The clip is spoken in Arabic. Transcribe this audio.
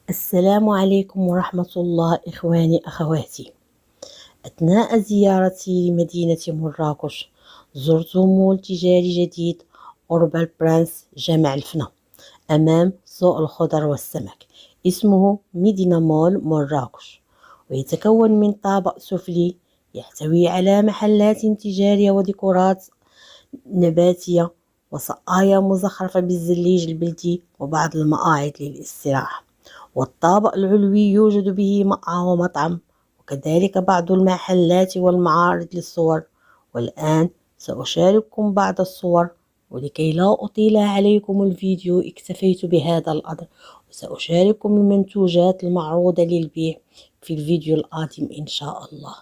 السلام عليكم ورحمة الله إخواني أخواتي. أثناء زيارتي لمدينة مراكش زرت مول تجاري جديد قرب البرانس جامع الفنا أمام سوق الخضر والسمك، اسمه مدينة مول مراكش، ويتكون من طابق سفلي يحتوي على محلات تجارية وديكورات نباتية وصقايا مزخرفة بالزليج البلدي وبعض المقاعد للاستراحة، والطابق العلوي يوجد به مقهى ومطعم وكذلك بعض المحلات والمعارض للصور. والآن سأشارككم بعض الصور، ولكي لا أطيل عليكم الفيديو اكتفيت بهذا القدر، وسأشارككم المنتوجات المعروضة للبيع في الفيديو القادم إن شاء الله.